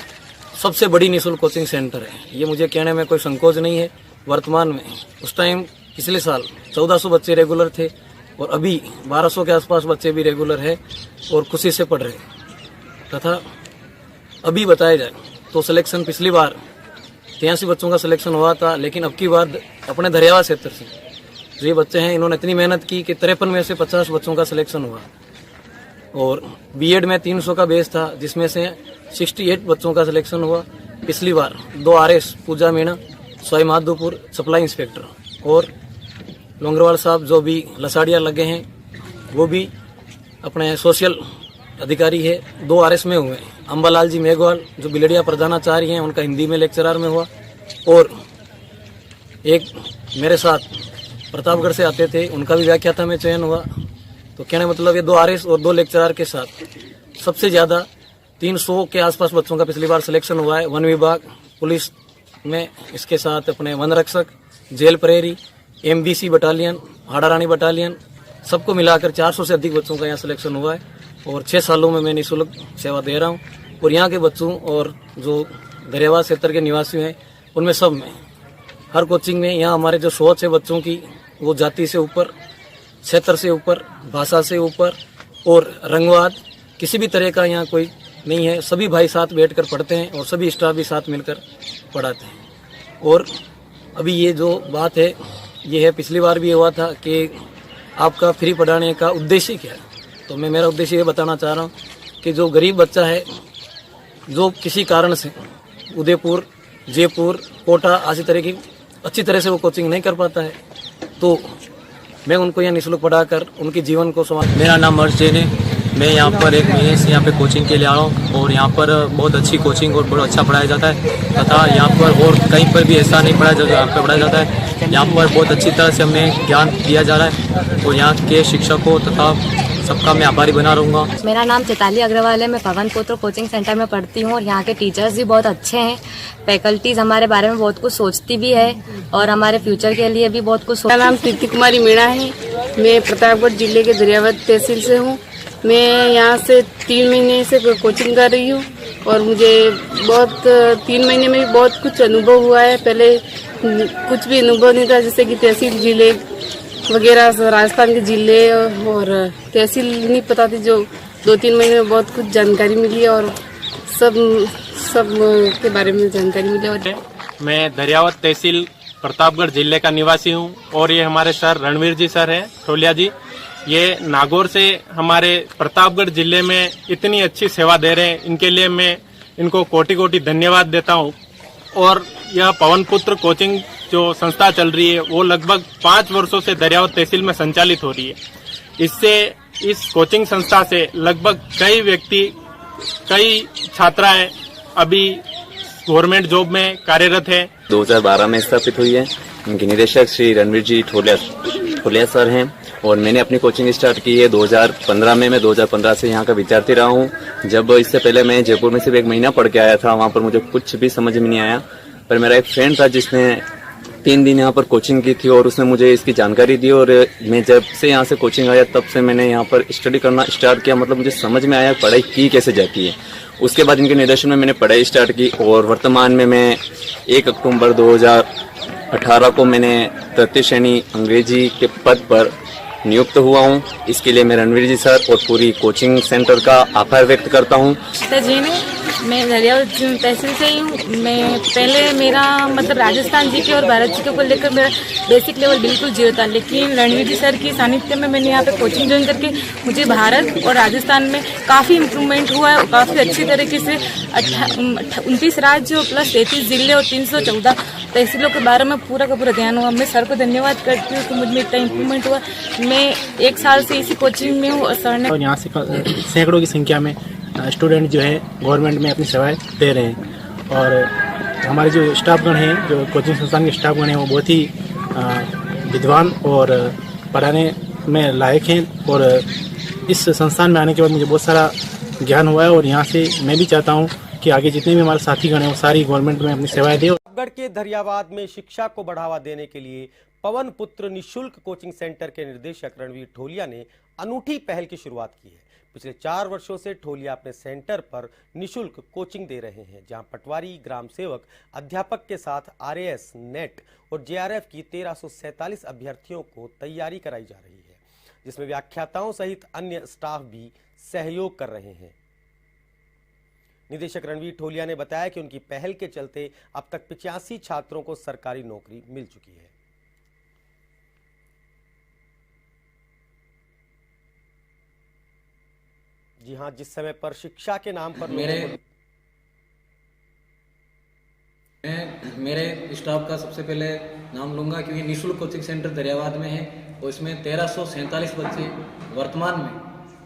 सबसे बड़ी निःशुल्क कोचिंग सेंटर है। ये मुझे कहने में कोई संकोच नहीं है। वर्तमान में उस टाइम पिछले साल 1400 बच्चे रेगुलर थे और अभी 1200 के आसपास बच्चे भी रेगुलर है और खुशी से पढ़ रहे। तथा अभी बताया जाए तो सिलेक्शन पिछली बार 83 बच्चों का सिलेक्शन हुआ था, लेकिन अब की बार अपने दरियावा क्षेत्र से जो ये बच्चे हैं इन्होंने इतनी मेहनत की कि 53 में से 50 बच्चों का सिलेक्शन हुआ और बीएड में 300 का बेस था, जिसमें से 68 बच्चों का सिलेक्शन हुआ। पिछली बार 2 RS पूजा मीणा, सवाई माधोपुर सप्लाई इंस्पेक्टर और लोंगरवाल साहब जो भी लसाड़िया लगे हैं वो भी अपने सोशल अधिकारी है, 2 RS में हुए। अम्बालाल जी मेघवाल जो बिलड़िया प्रधानाचार्य हैं, उनका हिंदी में लेक्चरर में हुआ। और एक मेरे साथ प्रतापगढ़ से आते थे, उनका भी व्याख्याता में चयन हुआ। तो कहने मतलब ये 2 RS और 2 लेक्चरर के साथ सबसे ज़्यादा 300 के आसपास बच्चों का पिछली बार सिलेक्शन हुआ है। वन विभाग, पुलिस में, इसके साथ अपने वन रक्षक, जेल प्रहरी, MBC बटालियन, हाड़ारानी बटालियन, सबको मिलाकर 400 से अधिक बच्चों का यहाँ सिलेक्शन हुआ है। और 6 सालों में मैं निःशुल्क सेवा दे रहा हूँ। और यहाँ के बच्चों और जो दरियावा क्षेत्र के निवासी हैं उनमें सब में हर कोचिंग में यहाँ हमारे जो सोच है बच्चों की, वो जाति से ऊपर, क्षेत्र से ऊपर, भाषा से ऊपर और रंगवाद किसी भी तरह का यहाँ कोई नहीं है। सभी भाई साथ बैठकर पढ़ते हैं और सभी स्टाफ भी साथ मिलकर पढ़ाते हैं। और अभी ये जो बात है ये है, पिछली बार भी हुआ था कि आपका फ्री पढ़ाने का उद्देश्य क्या है, तो मैं मेरा उद्देश्य ये बताना चाह रहा हूँ कि जो गरीब बच्चा है, जो किसी कारण से उदयपुर, जयपुर, कोटा आदि तरह की अच्छी तरह से वो कोचिंग नहीं कर पाता है, तो मैं उनको यहाँ निःशुल्क पढ़ाकर उनके जीवन को संभाल। मेरा नाम हर्ष जैन है। मैं यहाँ पर 1 महीने से यहाँ पे कोचिंग के लिए आ रहा हूँ और यहाँ पर बहुत अच्छी कोचिंग और बहुत अच्छा पढ़ाया जाता है तथा यहाँ पर और कहीं पर भी ऐसा नहीं पढ़ाया जाता, यहाँ पर पढ़ाया जाता है। यहाँ पर बहुत अच्छी तरह से हमें ज्ञान दिया जा रहा है और यहाँ के शिक्षकों तथा सबका मैं आभारी बना रहूँगा। मेरा नाम चैताली अग्रवाल है। मैं पवन पुत्र कोचिंग सेंटर में पढ़ती हूँ और यहाँ के टीचर्स भी बहुत अच्छे हैं। फैकल्टीज हमारे बारे में बहुत कुछ सोचती भी है और हमारे फ्यूचर के लिए भी बहुत कुछ। मेरा नाम प्रीति कुमारी मीणा है। मैं प्रतापगढ़ जिले के दरियावद तहसील से हूँ। मैं यहाँ से 3 महीने से कोचिंग कर रही हूँ और मुझे 3 महीने में भी बहुत कुछ अनुभव हुआ है। पहले कुछ भी अनुभव नहीं था, जैसे कि तहसील जिले वगैरह, राजस्थान के जिले और तहसील नहीं पता थी, जो 2-3 महीने में बहुत कुछ जानकारी मिली और सब के बारे में जानकारी मिली। और मैं दरियावद तहसील प्रतापगढ़ जिले का निवासी हूँ और ये हमारे सर रणवीर जी सर हैं, ठोलिया जी। ये नागौर से हमारे प्रतापगढ़ जिले में इतनी अच्छी सेवा दे रहे हैं, इनके लिए मैं इनको कोटि कोटि धन्यवाद देता हूँ। और यह पवन पुत्र कोचिंग जो संस्था चल रही है वो लगभग 5 वर्षों से दरियावद तहसील में संचालित हो रही है। इससे इस कोचिंग संस्था से लगभग कई छात्राएं अभी गवर्नमेंट जॉब में कार्यरत है। 2012 में स्थापित हुई है। इनके निदेशक श्री रणवीर जी ठोलिया सर हैं और मैंने अपनी कोचिंग स्टार्ट की है 2015 में। मैं 2015 से यहाँ का विद्यार्थी रहा हूँ। जब इससे पहले मैं जयपुर में सिर्फ 1 महीना पढ़ के आया था, वहाँ पर मुझे कुछ भी समझ में नहीं आया। पर मेरा एक फ्रेंड था जिसने 3 दिन यहाँ पर कोचिंग की थी और उसने मुझे इसकी जानकारी दी और मैं जब से यहाँ से कोचिंग आया तब से मैंने यहाँ पर स्टडी करना स्टार्ट किया। मतलब मुझे समझ में आया पढ़ाई की कैसे जाती है। उसके बाद इनके निर्देशन में मैंने पढ़ाई स्टार्ट की और वर्तमान में मैं 1 अक्टूबर 2018 को मैंने तृतीय श्रेणी अंग्रेजी के पद पर नियुक्त हुआ हूँ। इसके लिए मैं रणवीर जी सर और पूरी कोचिंग सेंटर का आभार व्यक्त करता हूँ। मैं दरियावद तहसील से ही हूँ। मैं पहले मेरा मतलब राजस्थान जीके और भारत जीके को लेकर मेरा बेसिक लेवल बिल्कुल 0 था, लेकिन रणवीर जी सर की सानिध्य में मैंने यहाँ पे कोचिंग ज्वाइन करके मुझे भारत और राजस्थान में काफ़ी इम्प्रूवमेंट हुआ है। काफ़ी अच्छी तरीके से 29 राज्य प्लस 33 जिले और 314 तहसीलों के बारे में पूरा का पूरा ध्यान हुआ। मैं सर को धन्यवाद करती हूँ कि मुझ में इतना इम्प्रूवमेंट हुआ। मैं 1 साल से इसी कोचिंग में हूँ और सर ने यहाँ से सैकड़ों की संख्या में स्टूडेंट जो है गवर्नमेंट में अपनी सेवाएं दे रहे हैं और हमारे जो स्टाफगण हैं, जो कोचिंग संस्थान के स्टाफगण हैं, वो बहुत ही विद्वान और पढ़ाने में लायक हैं। और इस संस्थान में आने के बाद मुझे बहुत सारा ज्ञान हुआ है और यहाँ से मैं भी चाहता हूँ कि आगे जितने भी हमारे साथीगण हैं वो सारी गवर्नमेंट में अपनी सेवाएं दें। प्रतापगढ़ के दरियावाद में शिक्षा को बढ़ावा देने के लिए पवन पुत्र निःशुल्क कोचिंग सेंटर के निर्देशक रणवीर ठोलिया ने अनूठी पहल की शुरुआत की है। पिछले 4 वर्षों से ठोलिया अपने सेंटर पर निःशुल्क कोचिंग दे रहे हैं, जहां पटवारी, ग्राम सेवक, अध्यापक के साथ RAS, नेट और JRF की 1347 अभ्यर्थियों को तैयारी कराई जा रही है, जिसमें व्याख्याताओं सहित अन्य स्टाफ भी सहयोग कर रहे हैं। निदेशक रणवीर ठोलिया ने बताया कि उनकी पहल के चलते अब तक 85 छात्रों को सरकारी नौकरी मिल चुकी है। जी हाँ, जिस समय पर शिक्षा के नाम पर मेरे स्टाफ का सबसे पहले नाम लूंगा क्योंकि निःशुल्क कोचिंग सेंटर दरियावाद में है और इसमें 1347 बच्चे वर्तमान में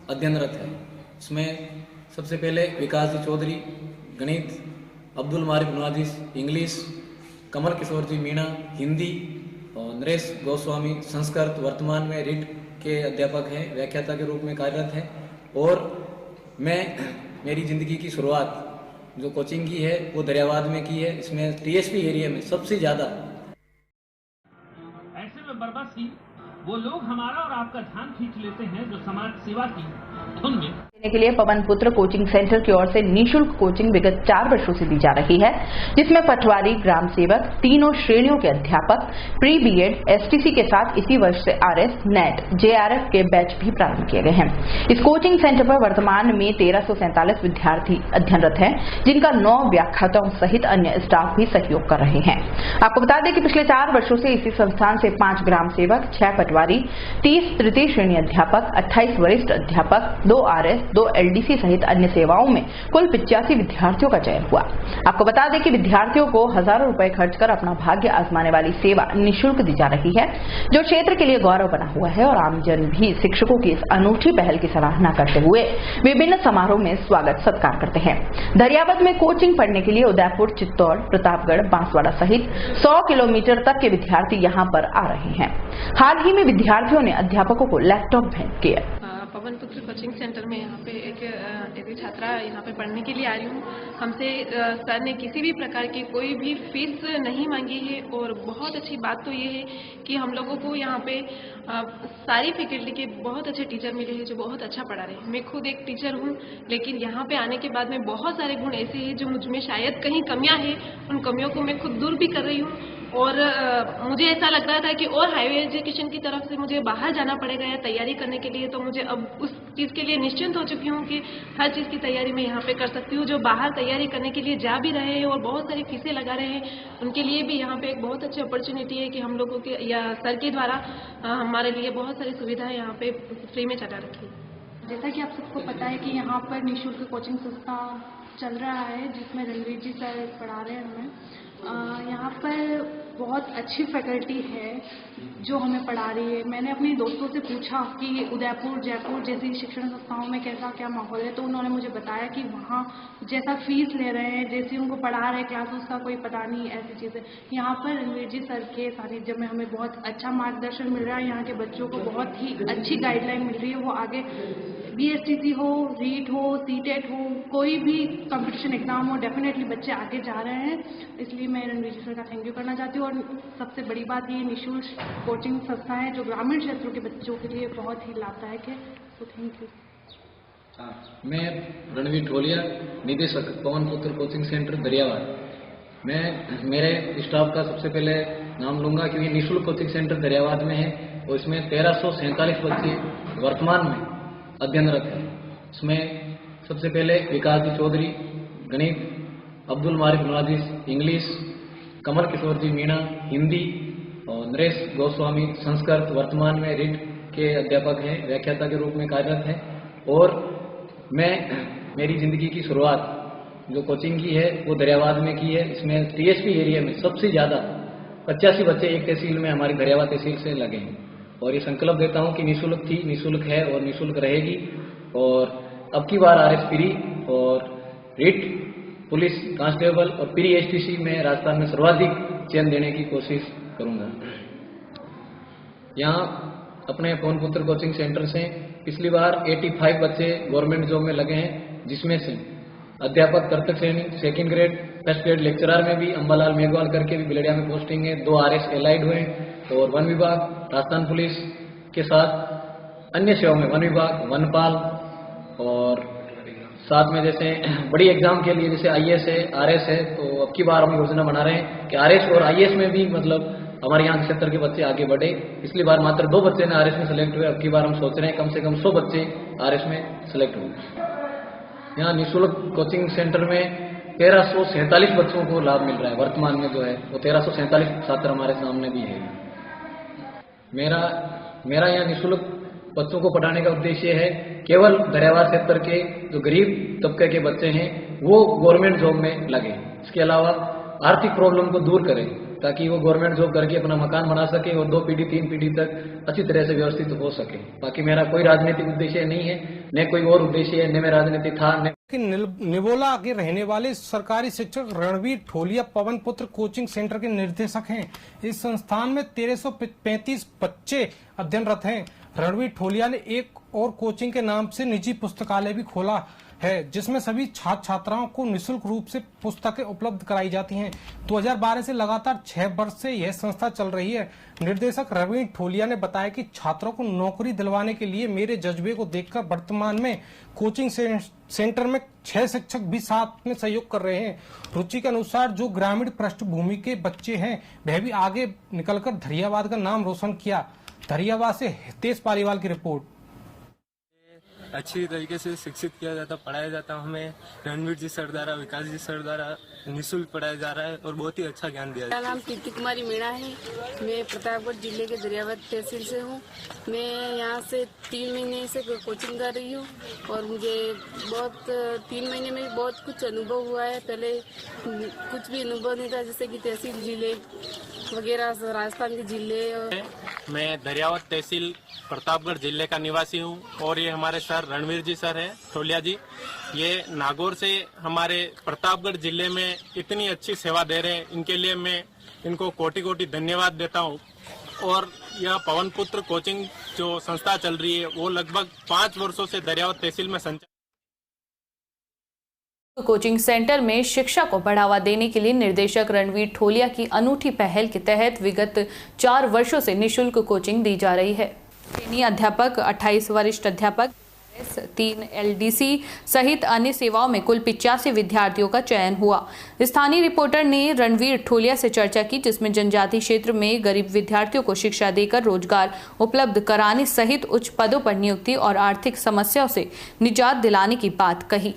अध्ययनरत हैं। इसमें सबसे पहले विकास जी चौधरी गणित, अब्दुल मारिफ नवाजिश इंग्लिश, कमल किशोर जी मीणा हिंदी और नरेश गोस्वामी संस्कृत वर्तमान में रीट के अध्यापक हैं, व्याख्याता के रूप में कार्यरत हैं। और मेरी ज़िंदगी की शुरुआत जो कोचिंग की है वो दरियावाद में की है। इसमें TSP एरिया में सबसे ज़्यादा ऐसे में बर्बाद वो लोग हमारा और आपका ध्यान खींच लेते हैं जो समाज सेवा की धुन में के लिए पवन पुत्र कोचिंग सेंटर की ओर से निःशुल्क कोचिंग विगत 4 वर्षों से दी जा रही है, जिसमें पटवारी, ग्राम सेवक, तीनों श्रेणियों के अध्यापक, प्री बीएड, एसटीसी के साथ इसी वर्ष से आरएस, नेट, जेआरएफ के बैच भी प्रारंभ किए गए हैं। इस कोचिंग सेंटर पर वर्तमान में 1347 विद्यार्थी अध्ययनरत हैं, जिनका 9 व्याख्याताओं सहित अन्य स्टाफ भी सहयोग कर रहे हैं। आपको बता दें कि पिछले 4 वर्षों से इसी संस्थान से 5 ग्राम सेवक, 6 पटवारी, 30 तृतीय श्रेणी अध्यापक, 28 वरिष्ठ अध्यापक, 2 आरएस, 2 एलडीसी सहित अन्य सेवाओं में कुल 85 विद्यार्थियों का चयन हुआ। आपको बता दें कि विद्यार्थियों को हजारों रुपए खर्च कर अपना भाग्य आजमाने वाली सेवा निःशुल्क दी जा रही है, जो क्षेत्र के लिए गौरव बना हुआ है और आमजन भी शिक्षकों की इस अनूठी पहल की सराहना करते हुए विभिन्न समारोह में स्वागत सत्कार करते हैं। दरियावद में कोचिंग पढ़ने के लिए उदयपुर, चित्तौड़, प्रतापगढ़, बांसवाड़ा सहित 100 किलोमीटर तक के विद्यार्थी यहाँ पर आ रहे हैं। हाल ही में विद्यार्थियों ने अध्यापकों को लैपटॉप भेंट किए। पवन पुत्र कोचिंग सेंटर में यहाँ पे एक छात्रा यहाँ पे पढ़ने के लिए आ रही हूँ। हमसे सर ने किसी भी प्रकार की कोई भी फीस नहीं मांगी है और बहुत अच्छी बात तो ये है कि हम लोगों को यहाँ पे सारी फैकल्टी के बहुत अच्छे टीचर मिले हैं जो बहुत अच्छा पढ़ा रहे हैं। मैं खुद एक टीचर हूँ, लेकिन यहाँ पे आने के बाद में बहुत सारे गुण ऐसे हैं जो मुझ में शायद कहीं कमियाँ हैं, उन कमियों को मैं खुद दूर भी कर रही हूँ। और मुझे ऐसा लग रहा था कि और हाईवे एजुकेशन की तरफ से मुझे बाहर जाना पड़ेगा या तैयारी करने के लिए, तो मुझे अब उस चीज़ के लिए निश्चिंत हो चुकी हूँ कि हर चीज़ की तैयारी मैं यहाँ पे कर सकती हूँ। जो बाहर तैयारी करने के लिए जा भी रहे हैं और बहुत सारी फीसें लगा रहे हैं, उनके लिए भी यहाँ पे एक बहुत अच्छी अपॉर्चुनिटी है कि हम लोगों के या सर के द्वारा हमारे लिए बहुत सारी सुविधाएं यहाँ पे फ्री में चला रखी है। जैसा कि आप सबको पता है कि यहाँ पर निःशुल्क कोचिंग संस्था चल रहा है, जिसमें रणवीर जी सर पढ़ा रहे हैं हमें। यहाँ पर बहुत अच्छी फैकल्टी है जो हमें पढ़ा रही है। मैंने अपने दोस्तों से पूछा कि उदयपुर, जयपुर जैसी शिक्षण संस्थाओं में कैसा क्या माहौल है, तो उन्होंने मुझे बताया कि वहाँ जैसा फीस ले रहे हैं, जैसे उनको पढ़ा रहे हैं क्लास, उसका कोई पता नहीं, ऐसी चीज़ें। यहाँ पर रणवीर जी सर के सानिध्य में हमें बहुत अच्छा मार्गदर्शन मिल रहा है। यहाँ के बच्चों को बहुत ही अच्छी गाइडलाइन मिल रही है। वो आगे बीएसटीसी हो, रीट हो, सीटेट हो, कोई भी कंपटीशन एग्जाम हो, डेफिनेटली बच्चे आगे जा रहे हैं। इसलिए मैं रणवीर जी सर का थैंक यू करना चाहती हूँ। और सबसे बड़ी बात ये निःशुल्क कोचिंग संस्था है जो ग्रामीण क्षेत्रों के बच्चों के लिए बहुत ही लाभदायक है। तो थैंक यू। मैं रणवीर ठोलिया, निदेशक पवन पुत्र कोचिंग सेंटर दरियावाद। मैं मेरे स्टाफ का सबसे पहले नाम लूंगा क्योंकि निःशुल्क कोचिंग सेंटर दरियावाद में है और इसमें 1347 बच्चे वर्तमान में अध्ययनरत है। इसमें सबसे पहले विकास जी चौधरी गणित, अब्दुल मारिफ नवाजिश इंग्लिश, कमल किशोर जी मीणा हिंदी और नरेश गोस्वामी संस्कृत वर्तमान में रीट के अध्यापक हैं, व्याख्याता के रूप में कार्यरत हैं। और मेरी जिंदगी की शुरुआत जो कोचिंग की है वो दरियावाद में की है। इसमें टीएसपी एरिया में सबसे ज़्यादा 85 बच्चे एक तहसील में हमारी दरियावाद तहसील से लगे हैं। और ये संकल्प देता हूँ कि निःशुल्क थी, निःशुल्क है और निःशुल्क रहेगी। और अब की बार आरएस फ्री और रीट, पुलिस कांस्टेबल और प्री एसटीसी में राजस्थान में सर्वाधिक चयन देने की कोशिश करूँगा। यहाँ अपने पवन पुत्र कोचिंग सेंटर से पिछली बार 85 बच्चे गवर्नमेंट जॉब में लगे हैं, जिसमें से अध्यापक कर्तव्य श्रेणी, second grade, first grade lecturer में भी अंबालाल मेघवाल करके भी बिलड़िया में पोस्टिंग है। 2 आरएस एलाइड हुए और वन विभाग, राजस्थान पुलिस के साथ अन्य सेवाओं में वन विभाग, वनपाल और साथ में जैसे बड़ी एग्जाम के लिए जैसे आईएएस है, आरएस है, तो अब की बार हम योजना बना रहे हैं कि आरएस और आईएएस में भी मतलब हमारे यहाँ के क्षेत्र के बच्चे आगे बढ़े। पिछली बार मात्र 2 बच्चे ने आरएस में सेलेक्ट हुए, अब की बार हम सोच रहे हैं कम से कम 100 बच्चे आरएस में सेलेक्ट हुए। यहाँ निःशुल्क कोचिंग सेंटर में 1347 बच्चों को लाभ मिल रहा है। वर्तमान में जो है वो 1347 छात्र हमारे सामने भी है। मेरा यहाँ निःशुल्क बच्चों को पढ़ाने का उद्देश्य है केवल दरियावाद क्षेत्र के जो गरीब तबके के बच्चे हैं वो गवर्नमेंट जॉब में लगे। इसके अलावा आर्थिक प्रॉब्लम को दूर करें ताकि वो गवर्नमेंट जॉब करके अपना मकान बना सके और 2 पीढ़ी 3 पीढ़ी तक अच्छी तरह से व्यवस्थित हो सके। बाकी मेरा कोई राजनीतिक उद्देश्य नहीं है, न कोई और उद्देश्य है, न में राजनीति था न। निबोला के रहने वाले सरकारी शिक्षक रणवीर ठोलिया पवन पुत्र कोचिंग सेंटर के निर्देशक हैं। इस संस्थान में 1335 बच्चे अध्ययनरत हैं। रणवीर ठोलिया ने एक और कोचिंग के नाम से निजी पुस्तकालय भी खोला है, जिसमें सभी छात्र छात्राओं को निःशुल्क रूप से पुस्तकें उपलब्ध कराई जाती हैं। 2012 से लगातार 6 वर्ष से यह संस्था चल रही है। निर्देशक रणवीर ठोलिया ने बताया कि छात्रों को नौकरी दिलवाने के लिए मेरे जज्बे को देखकर वर्तमान में कोचिंग सेंटर में 6 शिक्षक भी साथ में सहयोग कर रहे हैं। रुचि के अनुसार जो ग्रामीण पृष्ठभूमि के बच्चे हैं वह भी आगे निकलकर धरियावाद का नाम रोशन किया। धरियावाद से हितेश पालीवाल की रिपोर्ट। अच्छी तरीके से शिक्षित किया जाता, पढ़ाया जाता, हमें रणवीर जी सर द्वारा, विकास जी सर द्वारा निःशुल्क पढ़ाया जा रहा है और बहुत ही अच्छा ज्ञान दिया जाता है। मेरा नाम कीर्ति कुमारी मीणा है। मैं प्रतापगढ़ जिले के दरियावद तहसील से हूँ। मैं यहाँ से 3 महीने से कोचिंग कर रही हूँ और मुझे 3 महीने में बहुत कुछ अनुभव हुआ है। पहले कुछ भी अनुभव नहीं था, जैसे कि तहसील जिले वगैरह राजस्थान के जिले। मैं दरियावद तहसील प्रतापगढ़ जिले का निवासी हूँ और ये हमारे सर रणवीर जी सर हैं ठोलिया जी। ये नागौर से हमारे प्रतापगढ़ जिले में इतनी अच्छी सेवा दे रहे हैं, इनके लिए मैं इनको कोटि कोटि धन्यवाद देता हूँ। और यह पवन पुत्र कोचिंग जो संस्था चल रही है वो लगभग 5 वर्षों से दरियावद तहसील में संचालित। कोचिंग सेंटर में शिक्षा को बढ़ावा देने के लिए निर्देशक रणवीर ठोलिया की अनूठी पहल के तहत विगत 4 वर्षों से निःशुल्क कोचिंग दी जा रही है। ट्रेनी अध्यापक, 28 वरिष्ठ अध्यापक, 3 LDC सहित अन्य सेवाओं में कुल 85 विद्यार्थियों का चयन हुआ। स्थानीय रिपोर्टर ने रणवीर ठोलिया से चर्चा की, जिसमें जनजाति क्षेत्र में गरीब विद्यार्थियों को शिक्षा देकर रोजगार उपलब्ध कराने सहित उच्च पदों पर नियुक्ति और आर्थिक समस्याओं से निजात दिलाने की बात कही।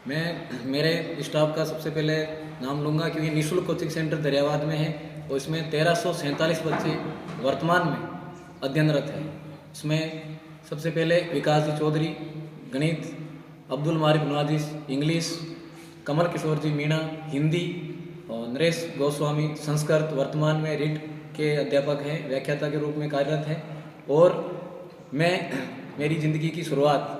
मैं मेरे स्टाफ का सबसे पहले नाम लूँगा क्योंकि निःशुल्क कोचिंग सेंटर दरियावाद में है और इसमें 1347 बच्चे वर्तमान में अध्ययनरत हैं। इसमें सबसे पहले विकास जी चौधरी गणित, अब्दुल मारिफ नवाजिश इंग्लिश, कमल किशोर जी मीणा हिंदी और नरेश गोस्वामी संस्कृत वर्तमान में रीट के अध्यापक हैं, व्याख्याता के रूप में कार्यरत हैं। और मैं मेरी ज़िंदगी की शुरुआत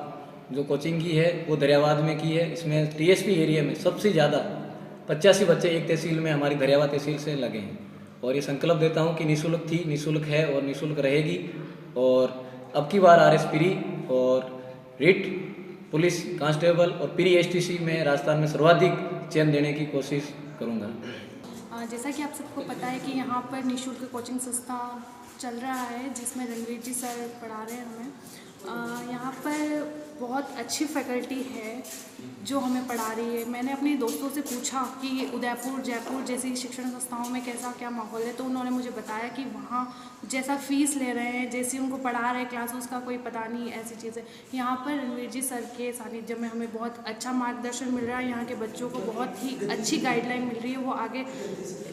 जो कोचिंग की है वो दरियावाद में की है। इसमें TSP एरिया में सबसे ज़्यादा 85 बच्चे एक तहसील में हमारी दरियावाद तहसील से लगे हैं और ये संकल्प देता हूँ कि निःशुल्क थी, निःशुल्क है और निःशुल्क रहेगी। और अब की बार RS प्री और रीट पुलिस कांस्टेबल और प्री STC में राजस्थान में सर्वाधिक चयन देने की कोशिश करूँगा। जैसा कि आप सबको पता है कि यहाँ पर निःशुल्क कोचिंग संस्था चल रहा है, जिसमें रणवीर जी सर पढ़ा रहे हैं हमें। यहाँ पर बहुत अच्छी फैकल्टी है जो हमें पढ़ा रही है। मैंने अपने दोस्तों से पूछा कि उदयपुर, जयपुर जैसी शिक्षण संस्थाओं में कैसा क्या माहौल है, तो उन्होंने मुझे बताया कि वहाँ जैसा फीस ले रहे हैं, जैसी उनको पढ़ा रहे हैं क्लास, उसका कोई पता नहीं, ऐसी चीज़ें। यहाँ पर रणवीर जी सर के सानिध्य में हमें बहुत अच्छा मार्गदर्शन मिल रहा है। यहाँ के बच्चों को बहुत ही अच्छी गाइडलाइन मिल रही है। वो आगे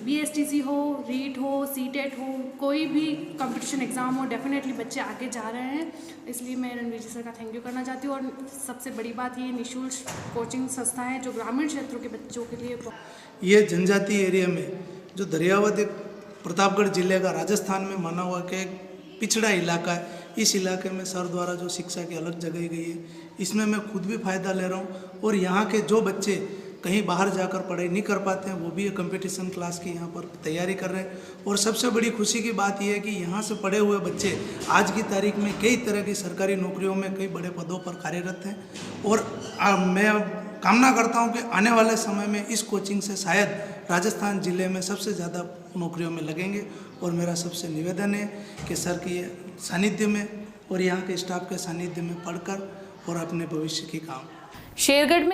BSTC हो, रीट हो, CTET हो, कोई भी कंपटीशन एग्ज़ाम हो, डेफिनेटली बच्चे आगे जा रहे हैं। इसलिए मैं रणवीर जी सर का थैंक यू करना चाहती हूँ। और सबसे बड़ी बात ये निःशुल्क कोचिंग संस्था है जो ग्रामीण क्षेत्रों के बच्चों के लिए। ये जनजातीय एरिया में जो दरियावद एक प्रतापगढ़ जिले का राजस्थान में माना हुआ कि एक पिछड़ा इलाका है, इस इलाके में सर द्वारा जो शिक्षा की अलग जगाई गई है, इसमें मैं खुद भी फ़ायदा ले रहा हूँ। और यहाँ के जो बच्चे कहीं बाहर जाकर पढ़ाई नहीं कर पाते हैं वो भी कंपटीशन क्लास की यहाँ पर तैयारी कर रहे हैं। और सबसे बड़ी खुशी की बात यह है कि यहाँ से पढ़े हुए बच्चे आज की तारीख में कई तरह की सरकारी नौकरियों में कई बड़े पदों पर कार्यरत हैं। और मैं कामना करता हूँ कि आने वाले समय में इस कोचिंग से शायद राजस्थान जिले में सबसे ज़्यादा नौकरियों में लगेंगे। और मेरा सबसे निवेदन है कि सर की सानिध्य में और यहाँ के स्टाफ के सानिध्य में पढ़कर और अपने भविष्य की काम। शेरगढ़ में